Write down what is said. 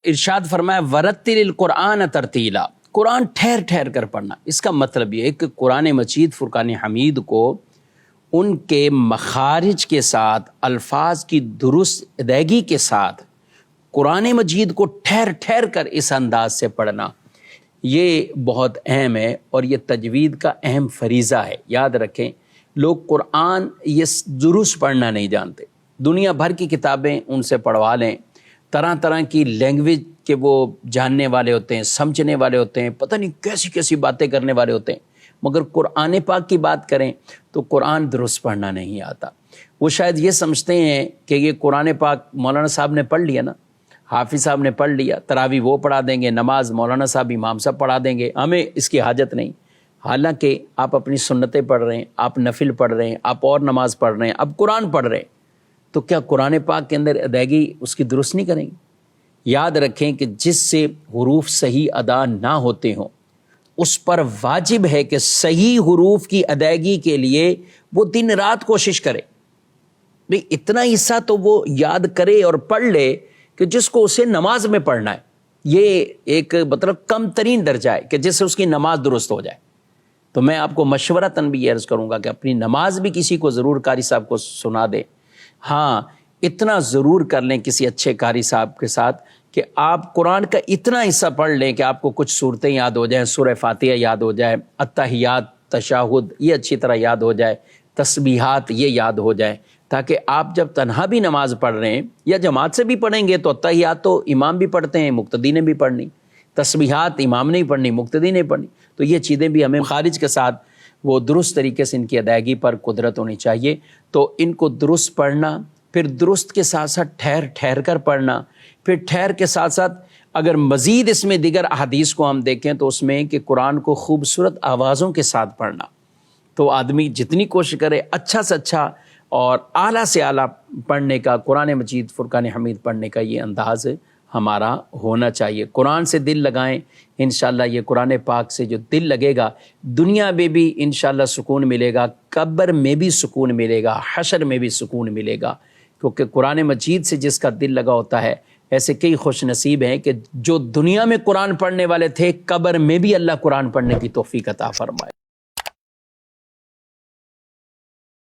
ارشاد فرمایا ورتل القرآن ترتیلا، قرآن ٹھہر ٹھہر کر پڑھنا۔ اس کا مطلب یہ ہے کہ قرآن مجید فرقان حمید کو ان کے مخارج کے ساتھ، الفاظ کی درست ادائیگی کے ساتھ قرآن مجید کو ٹھہر ٹھہر کر اس انداز سے پڑھنا، یہ بہت اہم ہے اور یہ تجوید کا اہم فریضہ ہے۔ یاد رکھیں، لوگ قرآن یہ درست پڑھنا نہیں جانتے، دنیا بھر کی کتابیں ان سے پڑھوا لیں، طرح طرح کی لینگویج کے وہ جاننے والے ہوتے ہیں، سمجھنے والے ہوتے ہیں، پتہ نہیں کیسی کیسی باتیں کرنے والے ہوتے ہیں، مگر قرآن پاک کی بات کریں تو قرآن درست پڑھنا نہیں آتا۔ وہ شاید یہ سمجھتے ہیں کہ یہ قرآن پاک مولانا صاحب نے پڑھ لیا نا، حافظ صاحب نے پڑھ لیا، تراویح وہ پڑھا دیں گے، نماز مولانا صاحب امام صاحب پڑھا دیں گے، ہمیں اس کی حاجت نہیں۔ حالانکہ آپ اپنی سنتیں پڑھ رہے ہیں، آپ نفل پڑھ رہے ہیں، آپ اور نماز پڑھ رہے ہیں، اب قرآن پڑھ رہے ہیں، تو کیا قرآن پاک کے اندر ادائیگی اس کی درست نہیں کریں گے؟ یاد رکھیں کہ جس سے حروف صحیح ادا نہ ہوتے ہوں اس پر واجب ہے کہ صحیح حروف کی ادائیگی کے لیے وہ دن رات کوشش کرے۔ بھئی اتنا حصہ تو وہ یاد کرے اور پڑھ لے کہ جس کو اسے نماز میں پڑھنا ہے، یہ ایک مطلب کم ترین درجہ ہے کہ جس سے اس کی نماز درست ہو جائے۔ تو میں آپ کو مشورتاً بھی یہ عرض کروں گا کہ اپنی نماز بھی کسی کو ضرور قاری صاحب کو سنا دے۔ ہاں، اتنا ضرور کر لیں کسی اچھے قاری صاحب کے ساتھ کہ آپ قرآن کا اتنا حصہ پڑھ لیں کہ آپ کو کچھ صورتیں یاد ہو جائیں، سورہ فاتحہ یاد ہو جائے، اتحیات، تشہد یہ اچھی طرح یاد ہو جائے، تسبیحات یہ یاد ہو جائے، تاکہ آپ جب تنہا بھی نماز پڑھ رہے ہیں یا جماعت سے بھی پڑھیں گے تو اتحیات تو امام بھی پڑھتے ہیں، مقتدی نے بھی پڑھنی، تسبیحات امام نے بھی پڑھنی، مقتدی نے پڑھنی، تو یہ چیزیں بھی ہمیں خارج کے ساتھ وہ درست طریقے سے ان کی ادائیگی پر قدرت ہونی چاہیے۔ تو ان کو درست پڑھنا، پھر درست کے ساتھ ساتھ ٹھہر ٹھہر کر پڑھنا، پھر ٹھہر کے ساتھ ساتھ اگر مزید اس میں دیگر احادیث کو ہم دیکھیں تو اس میں کہ قرآن کو خوبصورت آوازوں کے ساتھ پڑھنا۔ تو آدمی جتنی کوشش کرے اچھا سے اچھا اور اعلیٰ سے اعلیٰ پڑھنے کا، قرآن مجید فرقان حمید پڑھنے کا یہ انداز ہمارا ہونا چاہیے۔ قرآن سے دل لگائیں، انشاءاللہ یہ قرآن پاک سے جو دل لگے گا دنیا میں بھی انشاءاللہ سکون ملے گا، قبر میں بھی سکون ملے گا، حشر میں بھی سکون ملے گا، کیونکہ قرآن مجید سے جس کا دل لگا ہوتا ہے، ایسے کئی خوش نصیب ہیں کہ جو دنیا میں قرآن پڑھنے والے تھے، قبر میں بھی اللہ قرآن پڑھنے کی توفیق عطا فرمائے۔